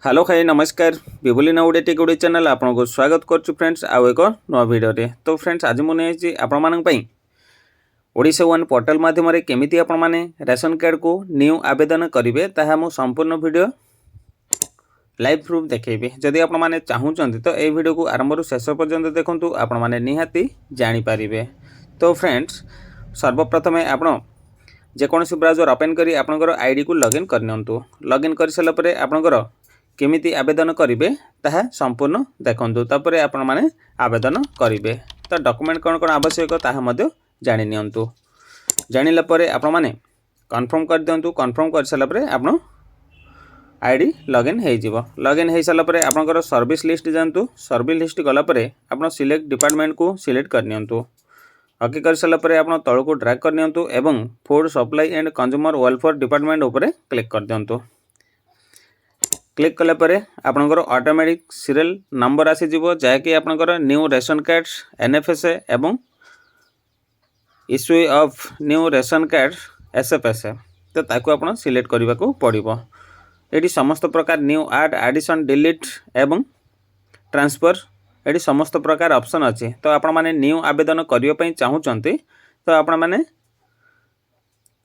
Hello खाई नमस्कार बिबुली nowadays टेकुडी channel आपको स्वागत करुछु फ्रेंड्स आउ एक नुआ भिडियो तो फ्रेंड्स आज मुझे ओडिशा वन पोर्टल माध्यम केमिति आपण माने रेशन कार्ड को न्यू आवेदन करेंगे ताहा मु संपूर्ण वीडियो लाइव प्रूफ देखेबी जदि आपण माने चाहूचंती तो ए वीडियो को आरंभ शेष पर्यंत देखंतु आपण माने निहाती जानि पारिबे। तो फ्रेंड्स सर्वप्रथम आपण जेकोसी ब्राउजर ओपन करी आपनकर आईडी को लॉगिन करनियंतु। लॉगिन कर सारा परे आपनकर केमिति आवेदन करेंगे ताहा संपूर्ण देखंतु तापर आपण माने आवेदन करेंगे। तो डॉक्यूमेंट कौन कौन आवश्यक ताहा मध्य जानि नियंतु। जानिला परे आपण माने कन्फर्म कर दियंतु। कन्फर्म कर सारा परे आपण आईडी लॉगिन हो जिवो। लॉगिन हो सारा परे आपनकर सर्विस लिस्ट जानतु। सर्विस लिस्ट गला परे आपण सिलेक्ट डिपार्टमेंट को सिलेक्ट कर नियंतु। ओके कर सारा परे आपण तळ को ड्रैग कर नियंतु एवं food supply and consumer welfare department ऊपर क्लिक कर दियंतु। क्लिक कला परे आपनकर ऑटोमेटिक सीरियल नंबर आसी जिवो जाके आपनकर न्यू रेशन कार्ड एनएफएसए एवं issue of new ration card SFSA तो ताकू आपण सिलेक्ट करबा को पड़िबो। एडी समस्त प्रकार न्यू ऐड एडिशन डिलीट एवं ट्रांसफर एडी समस्त प्रकार ऑप्शन अछि। तो आपण माने न्यू आवेदन करियो पई चाहूचंती तो आपण माने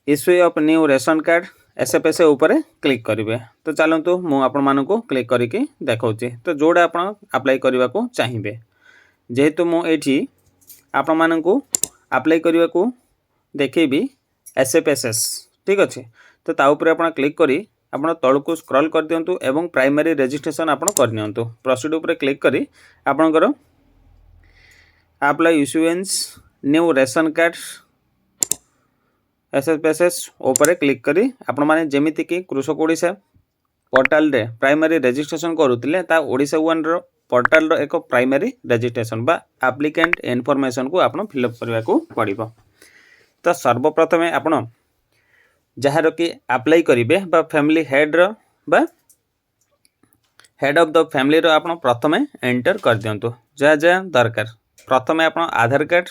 issue of new ration card SFSA ऊपर क्लिक करेंगे। तो चलतु मु आपण मानक क्लिक करके देखौछि। तो जोड़ा आपण अप्लाई करबा को चाहिए जेहेतु मु एठी आपण मानक अप्लाई करबा को देखेबी एसएफएसएस ठीक अच्छे। तो ता ऊपर आपण क्लिक करी आपण तळ को स्क्रॉल कर दियंतु एवं प्राइमरी रजिस्ट्रेशन आपण कर नियंतु। प्रोसीड ऊपर क्लिक करी आपणकर apply issuance new ration card SFSS ऊपर क्लिक करी आपण माने जेमिति कि कृषक ओडिशा पोर्टल रे प्राइमरी रजिस्ट्रेशन करूतिले ता ओडिशा वन रो पोर्टल रो एक प्राइमरी रजिस्ट्रेशन बा एप्लिकेंट इन्फॉर्मेशन को आपण फिलअप करबा को पड़िबो। तो सर्वप्रथम आपण जहार कि अप्लाई करिवे बा फैमिली हेड रो बा हेड ऑफ द फैमिली रो आपण प्रथम एंटर कर दियंतु जा जा दरकार। प्रथम आपण आधार कार्ड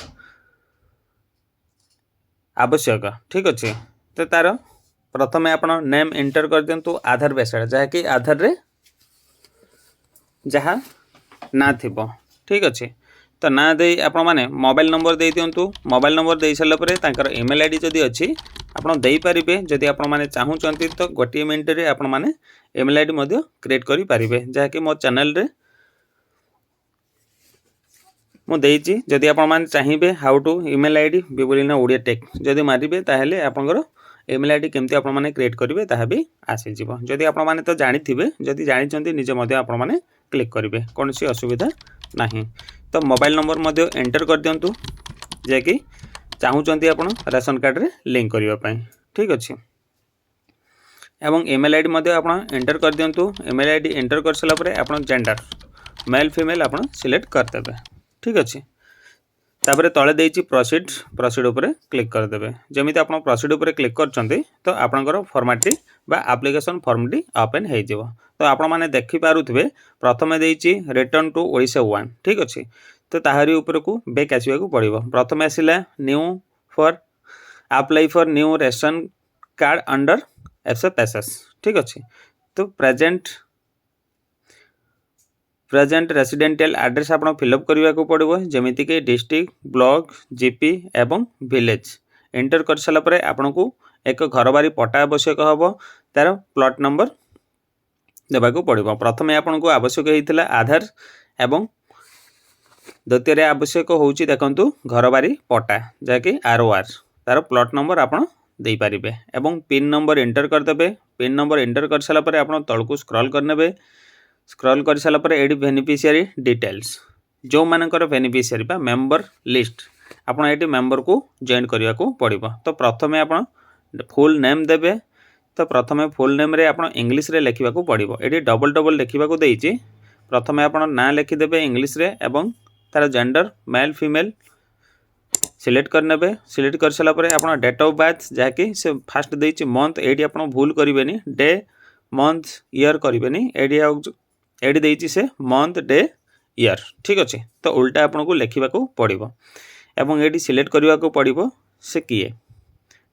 आवश्यक ठीक अच्छे। तो तार प्रथम आपण नेम एंटर कर दियंतु आधार बेस्ड जहाँकि आधार रे जहाँ ना थिबो ठीक अच्छे। तो ना दे आपण माने मोबाइल नंबर दे दियंतु। मोबाइल नंबर दे सारा परे तांकर ईमेल आईडी जदी अछि आपण देई परिबे। जदी आपण माने चाहूचंती तो गोटी मिनिट रे आपण माने ईमेल आईडी मध्य क्रिएट करि परिबे जहाँकि मो चैनल रे मु देइछि। जदि आपण माने चाहिबे हाउ टू ईमेल आईडी बिबुलिना ओडिया टेक जदि मारिबे ताहेले आपनकर ईमेल आईडी केमती आपण माने क्रिएट करिवे ताहा भी आसी जिवो। जदि आपण माने तो जानिथिबे जदि जानिचंती निजे मध्य आपण माने क्लिक करिवे कोनसी असुविधा नाही। तो मोबाइल नंबर मध्य एंटर कर दियंतु जे कि चाहूचंती आपण रेशन कार्ड रे लिंक करिवा पई ठीक अछि। एवं ईमेल आईडी मध्य आपण एंटर कर दियंतु। ईमेल आईडी एंटर कर सला परे आपण जेंडर मेल फीमेल आपण सिलेक्ट कर देबे ठीक अच्छे। तापर तले देइछि प्रोसीड प्रोसीड ऊपर क्लिक कर देबे। जेमिति आपण प्रोसीड ऊपर क्लिक करचंती तो आपनकर फॉर्मेटटी बा एप्लिकेशन फॉर्मटी ओपन हो जिवो। तो आपण माने देखि पारुथबे प्रथम देइछि रिटर्न टू ओडिशा वन ठीक अच्छे। तो ताहारी ऊपर को बैक आसीबा को पड़िबो। प्रथम आसिला new for apply for new ration card under SFSS ठीक अच्छे। तो प्रेजेंट रेसिडेंशियल एड्रेस आपण फिलअप करबा को पड़िबो जेमिति कि डिस्ट्रिक्ट ब्लॉक जीपी एवं विलेज एंटर कर साला परे आपण को एक घर बारी पट्टा आवश्यक हबो तार प्लॉट नंबर देबा को पड़िबो। प्रथमे आपण को आवश्यक हेतिला आधार एवं द्वितीय रे आवश्यक होउची देखंतु घर बारी पट्टा जाकि आरओआर तार प्लॉट नंबर आपण देई परिबे एवं पिन नंबर एंटर कर देबे। पिन नंबर एंटर कर साला परे आपण तळ को स्क्रॉल कर नेबे। स्क्रॉल कर साला परे एडी बेनिफिशियरी डिटेल्स जो मानकर बेनिफिशियरी बा मेंबर लिस्ट आपण एडी मेंबर को जॉइन करिया को पड़िबो। तो प्रथमे आपण फुल नेम देबे। तो प्रथमे फुल नेम रे आपण इंग्लिश रे लिखिबा को पड़िबो। एडी डबल डबल लिखिबा को देइछि। प्रथमे आपण नाम लिखि देबे इंग्लिश रे एवं तार जेंडर मेल फीमेल सिलेक्ट कर नेबे। सिलेक्ट कर साला परे आपण डेट ऑफ बर्थ जाकि से फास्ट देइछि मंथ एडी आपण भूल करिवेनी डे मंथ ईयर करिवेनी एडी देइछि से मंथ डे ईयर ठीक अच्छे। तो उल्टा आपन को लिखा को पड़ो एवं एडी सिलेक्ट करने को पड़ो से किए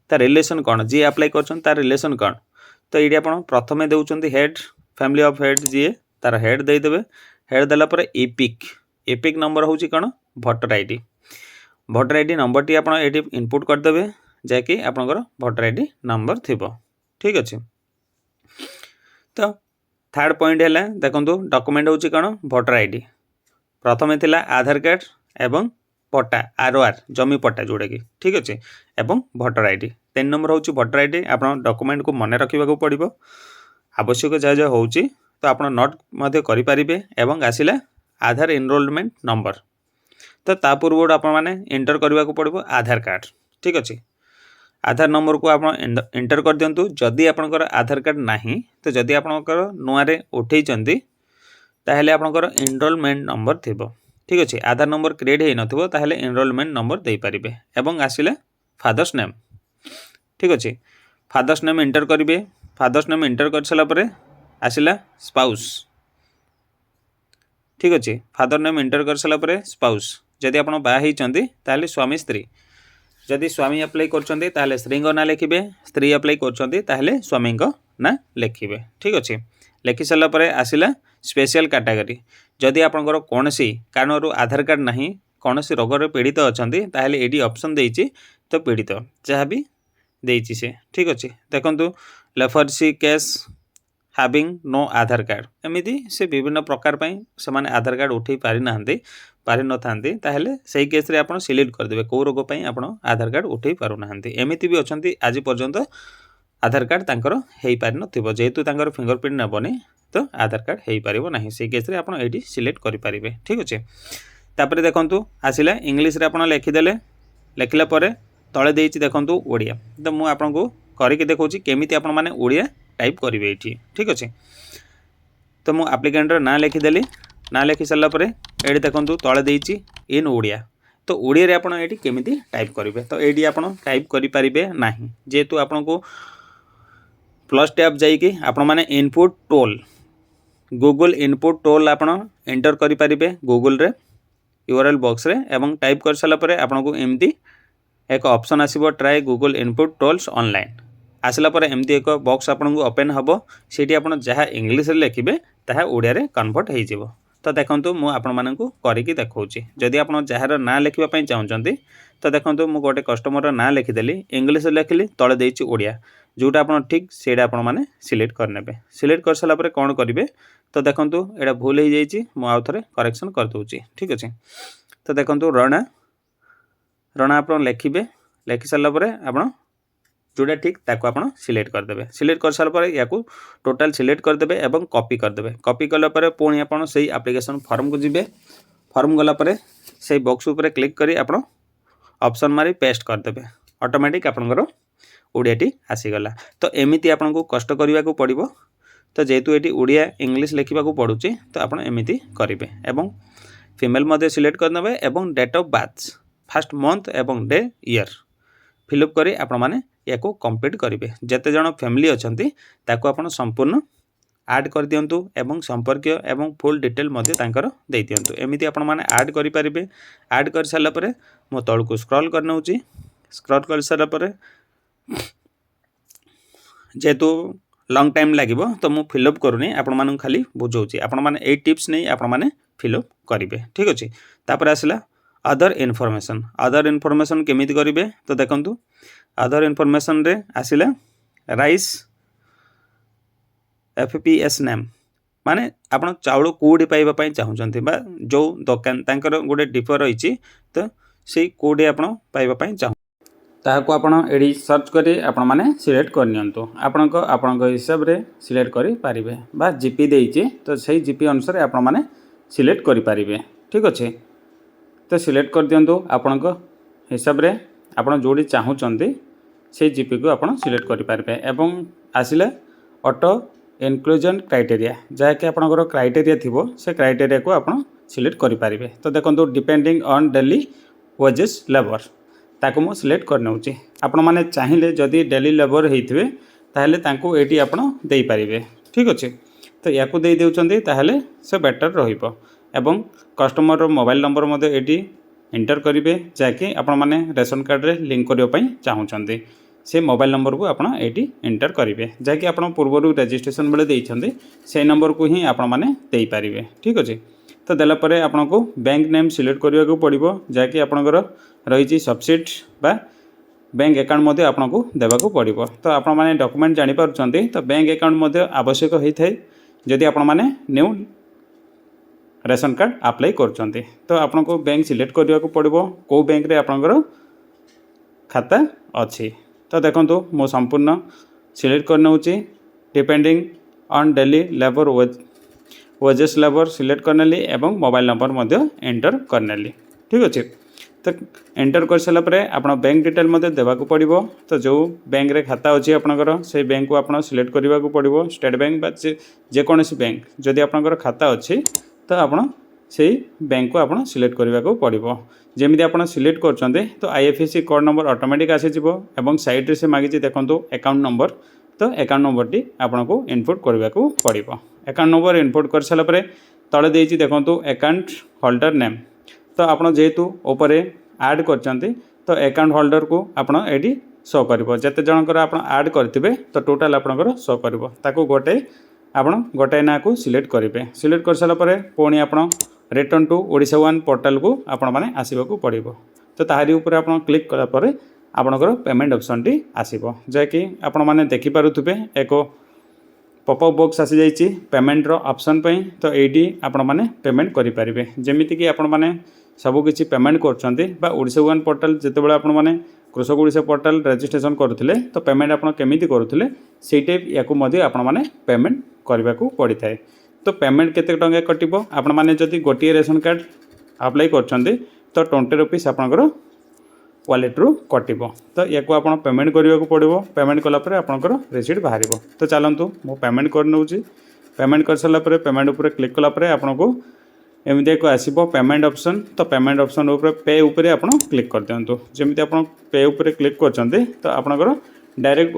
तार रिलेशन कौन जी अप्लाई कर रिलेशन कौन। तो ये आप प्रथमे दौरान हेड फैमिली ऑफ हेड जी तार हेड देदेवे हेड देला पर एपिक नंबर हूँ कौन भोटर आईडी नंबर टी आप इनपुट करदे जैकि आपंकर भोटर आईडी नंबर थी ठीक अच्छे। तो थर्ड पॉइंट है देखो डॉक्यूमेंट हूँ कौन भोटर आईडी प्रथम थिला आधार कार्ड एवं पट्टा ROR जमी पट्टा जोड़ा कि ठीक अच्छे एवं भोटर आईडी 3 नंबर हूँ भोटर आईडी आप डॉक्यूमेंट को मन रखा पड़ो आवश्यक जहाँ जहाँ हो तो आप नोट करें एवं आसला आधार एनरोलमेंट नंबर तो ता पूर्व आप एंटर करने को पड़ो आधार कार्ड ठीक अच्छे आधार नंबर को आप एंटर कर दिंतु जदि आपंकर आधार कार्ड नहीं तो जदि आपंकर नुआरे उठे ताहले आपंकर एनरोलमेंट नंबर थी ठीक अच्छे आधार नंबर क्रिएट हो नथिबो ताहले एनरोलमेंट नंबर दे पारिबे एवं आसिला फादर्स नेम ठीक अच्छे फादर्स नेम एंटर करेंगे फादर्स नेम एंटर कर सारा पर आसिला स्पाउस ठीक अच्छे फादर नेम एंटर कर सारा पर स्पाउस जदि आप बाहर ताहले स्वामी स्त्री जदि स्वामी अप्लाई कर स्त्री ना लिखे स्त्री अप्लाई कर स्वामी ना लिखे ठीक अच्छे लिखि सारा पर आसिला स्पेशल कैटेगरी जदि आपंकर कौन सी कारण आधार कार्ड नहीं कौन सी रोग पीड़ित अच्छा ताहले ये ऑप्शन देती तो पीड़ित जहाँ भी देती से ठीक अच्छे देखो लेफर्सी केस हाविंग नो आधार कार्ड एमती से विभिन्न प्रकार से माने आधार कार्ड उठे पारि न था से केस रे आप सिलेक्ट करदे कौ रोग आप आधार कार्ड उठे पारना एमती भी अच्छा आज पर्यंत आधार कार्ड तांकर हो पारि न जेहेतु तांकर फिंगरप्रिंट नबनी तो आधार कार्ड हो पार ना से केस रे आप ये सिलेक्ट करेंगे ठीक अच्छे। तापर देखु आसला इंग्लीश रे आप लिखिदेले लिखला पर तले देती देखु ओडिया तो मुझे आपको करके देखा केमी आप ओडिया टाइप करेंगे ये ठीक अच्छे। तो मुझे आप्लिकेंटर ना लिखिदेली ना लिखि सारापर ये देखो तले देती इन ओडिया तो ओडिया आप केमी टाइप करेंगे तो ये आप टाइप करेंगे ना जेहेतु आपको प्लस टैब जाइए आपण मैंने input tool Google input tool आप एंटर करेंगे गूगल रे URL बॉक्स रे एवं टाइप कर सारा पर आपको एमती एक ऑप्शन आसीबो try Google input tools online आसला पर एमती एक बॉक्स आपको ओपन हम सीटी आप जहाँ इंग्लिश लिखे ताहा ओडिया रे कन्वर्ट हो तो देखो मुझे करके देखा जदि आप जार ना लिखापी चाहते तो देखो मुझे गोटे कस्टमर ना लिखिदेली इंग्लिश लिखिली तले देती ओडिया जोटा आप ठीक से मैंने सिलेक्ट करने सिलेक्ट कर सारा पर कौन करेंगे तो देखो यहाँ भूल हो जाइए आउ थे करेक्शन करदे ठीक अच्छे। तो देखो रणा रणा आप लिखे लिखि सारा पर आप जोटा ठीक ताको आप सिलेक्ट करदे सिलेक्ट कर सारा पर या टोटाल सिलेक्ट करदे एवं कॉपी करदे कॉपी कलापर पुणी आप से एप्लिकेशन फॉर्म को जीवे फॉर्म गलापर से बॉक्स उपर क्लिक करी आप ऑप्शन मारी पेस्ट करदे ऑटोमेटिक आपंकर ओडियाटी आसीगला। तो एमती आपको कष्ट करने को पड़ो तो जेहेतु ये ओडिया इंग्लिश लिखा पड़ुची तो आप एमती करेंगे एवं फीमेल मध्य सिलेक्ट करदे एवं date of birth first month एवं डे ईयर फिलअप करी आप या कंप्लीट करेंगे जिते जन फैमिली अच्छा ताको आप संपूर्ण ऐड कर दिंतु एवं संपर्क एवं फुल डिटेल दे दिंतु एमती आप ऐड करेंगे ऐड कर सारा पर मो तल को स्क्रॉल कर नौची स्क्रॉल कर सारा पर जेहेतु लॉन्ग टाइम लगे तो मुझे फिलअप करूनी आपण खाली बुझाऊँगी आपण टिप्स नहीं आपने फिलअप करेंगे ठीक अच्छे। तापर आसला अदर इनफॉरमेशन केमिति करेंगे तो देखो अदर इनफॉरमेशन रे आसला राइस FPS नेम माने आपण चाउल कोडी पाइबा चाहूँगी बा जो दुकान तांकर गोटे डिपो रही तो से कोडी आप पाइबा चाहूँ ताको आपण एडी सर्च करी आपण माने सिलेक्ट करनियंतु आपण हिसाब रे सिलेक्ट करि पारिबे बा जीपी देइचे तो सही जीपी अनुसार आपण माने सिलेक्ट करि पारिबे ठीक अच्छे। तो सिलेक्ट कर दियंतु आपण हिसाब रे आपण जोडी चाहूचंती से जीपी को आपण सिलेक्ट करि पारिबे एवं आसिले ऑटो इनक्लूजन क्राइटेरिया जहाँकि आपंकर क्राइटेरिया थिबो से क्राइटेरिया को आपण सिलेक्ट करि पारिबे। तो देखो depending on daily wages labour ताको मु सिलेक्ट कर नौची आपण माने चाहिए जदि डेली लेबर होइथिबे ताहले तांको एटी आपण देई पारिबे ठीक अच्छे। तो या को देई देउचंदी ताहले से बेटर रहिबो एवं कस्टमर रो मोबाइल नंबर मते एटी एंटर करेंगे जहाँकि आपण माने रेशन कार्ड रे लिंक करबा पई चाहूचंदी से मोबाइल नंबर को आपड़ ये एंटर करेंगे जहाँकि आप पूर्व रजिस्ट्रेशन बेले देते से नंबर को ही आपण मैंने पारे। ठीक अच्छे तो देलापर आपन को बैंक नेम सिलेक्ट करने को पड़ो जहाँकि आपंकर रही सब्सिडी बा बैंक अकाउंट आपन को देवाक पड़ो। तो आपण मैंने डॉक्यूमेंट जानीपार तो बैंक अकाउंट आवश्यक होता है जदि आपण मैंने न्यू रेशन कार्ड अप्लाई कर। तो आपन को बैंक सिलेक्ट करने को पड़ो कौ बैंक रे आपनकर खाता अच्छी। तो देखो मो संपूर्ण सिलेक्ट करने depending on daily labour wages labour select करनेली एवं मोबाइल नंबर मध्य एंटर करनेली। ठीक अच्छे तो एंटर कर सारापर आप बैंक डिटेल देवाक पड़ो। तो जो बैंक रे खाता अच्छी आपंकर से बैंक को आप सिलेक्ट करने को पड़ो स्टेट बैंक बा जेकोसी बैंक जदि आपंकर खाता अच्छी तो आप बैंक को आप सिलेक्ट करने को पड़ो। जमी आप सिलेक्ट कर तो IFSC कोड नंबर ऑटोमेटिक आसीजिव एवं साइड से मागिची देखो अकाउंट नंबर। तो अकाउंट नंबर टी आपको इनपुट करने को पड़ो। अकाउंट नंबर इनपुट कर सारापर तले देती देखो अकाउंट होल्डर नेम। तो आप जेहेतु उपरे ऐड कर तो अकाउंट होल्डर को आपड़ ये शो कर जिते जनकर आप ऐड करेंगे तो टोटाल आपंकर शो कर गोटे गोटाए ना को सिलेक्ट करेंगे। सिलेक्ट कर सारापर पुणी आप return to Odisha one portal को आपण मैंने आसवाक पड़ो। तो ताहारी ऊपर आप क्लिक कलापर आपंकर पेमेंट ऑप्शन टी आसो जहाँकि आपण मैंने देखिपे एक पॉपअप बॉक्स आसी जाइए पेमेंट रो ऑप्शन पे। तो ये आपण मैंने पेमेंट करेंगे जमीती कि आपण मैंने सबकि पेमेंट कर ओडिशा वन पोर्टाल जिते आप कृषक ओडिशा पोर्टाल रजिस्ट्रेशन करुले तो पेमेंट आप केमी करुले से टाइप या मैंने पेमेंट करने को पड़ी था। तो पेमेंट केते टंका कटिबो आपण माने जदि गोटे रेशन कार्ड अप्लाई करछन्ते तो 20 रुपीस आपनकर वॉलेट रु कटिबो। तो या को आपण पेमेंट करने को पड़ो। पेमेंट कलापर आपनकर रिसीट बाहरिबो। तो चलतु मो पेमेंट कर नउची। पेमेंट कर सारा पर पेमेंट ऊपर क्लिक कलापर आपनको एमती एक आसो पेमेंट ऑप्शन। तो पेमेंट ऑप्शन ऊपर पे ऊपर आप क्लिक कर दिंतु जमी आप पे ऊपर क्लिक कर तो आपनकर डायरेक्ट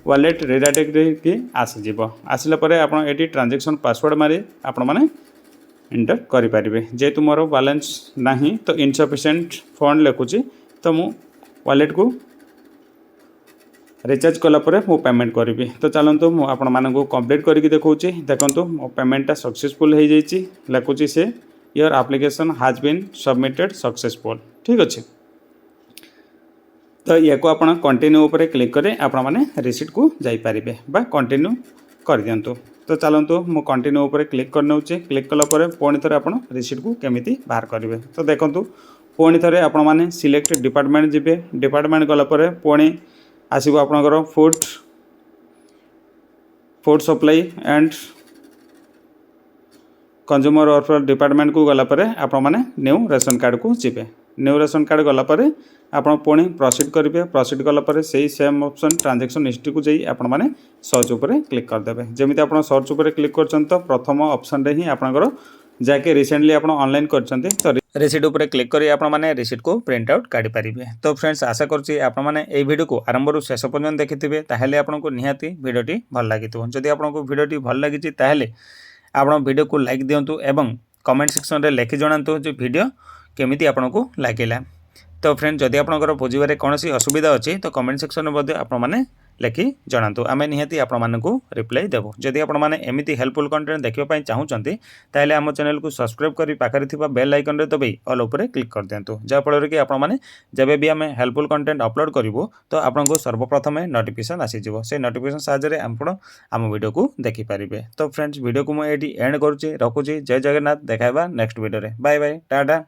वॉलेट रिडायरेक्ट आसीज। आसला आप ट्रांजेक्शन पासवर्ड मारी आपण मैंने एंटर करेंगे। जेहेतु मोर बैलेंस नहीं तो इनसफिशिएंट फंड लिखुची तो मु वॉलेट को रिचार्ज कलापर मु पेमेंट करी। तो चलतु मु आपण मानक कंप्लीट करके देखौची। देखंतु मो पेमेंटा सक्सेसफुल हो जाइए लिखुची से your application has been submitted successful. ठीक अच्छे तो या को आप कंटिन्यू उपर क्लिक करें आपण मैंने रिसीट को जापारे बा कंटिन्यू कर दिंतु। तो चलतु मु कंटिन्यू उपर क्लिक करने क्लिक कलापर पुणी थे आप रिसीट को केमी बाहर करेंगे। तो देखो पुणी थे आप सिलेक्ट डिपार्टमेंट जी डिपार्टमेंट गलापर पुणी आसो आपंकर food supply and consumer welfare department को गलापर आप न्यू रेशन कार्ड को जीवे। न्यू रेशन कार्ड गलापर आप पुणी प्रोसीड करेंगे। प्रोसीड कलापर से सेम ऑप्शन ट्रांजेक्शन हिस्ट्री को जाई आप सर्च उपर क्लिक करदे। जमी आप सर्च उपर क्लिक कर तो प्रथम ऑप्शन रे ही आपंकर जैके रिसेंटली आप ऑनलाइन करछन्ते तो रिसीट उपर क्लिक करी आप रिसीट को प्रिंट आउट काढ़ी पारिबे। तो फ्रेंड्स आशा करछि आप ए वीडियो को आरंभ रु शेष पर्यंत देखिथिबे ताहेले आपनको निहाती वीडियोटी भल लागितो। जदि आपनको वीडियोटी भल लागिछि ताहेले आपण वीडियो को लाइक दियंतु एवं कमेंट सेक्शन रे लिखि जणांतु जे वीडियो केमिति आपनको लागिला। तो फ्रेंड जदि आपंकर बुझे कौन असुविधा अच्छी तो कमेंट सेक्शन में आप लिखि जनातु आम निहाती आपको रिप्लाई देवु। जदि आपमती हेल्पफुल कंटेंट देखा चाहूँगी ताहले आम चैनल को सब्सक्राइब कर पाखरे थिबा बेल आइकन रे दबाई ऑल उपर क्लिक कर दिंतु जहाँफल कि आपने जब भी आम हेल्पफुल कंटेंट अपलोड करूँ तो आपको सर्वप्रथम नोटिफिकेशन आसीजिव से नोटिफिकेशन साहाय्य आप आम वीडियो को देखिपारे। तो फ्रेंड्स वीडियो को मुझे एंड करुँची रखुची। जय जगन्नाथ। देखा नेक्स्ट वीडियो रे। Bye bye Tata.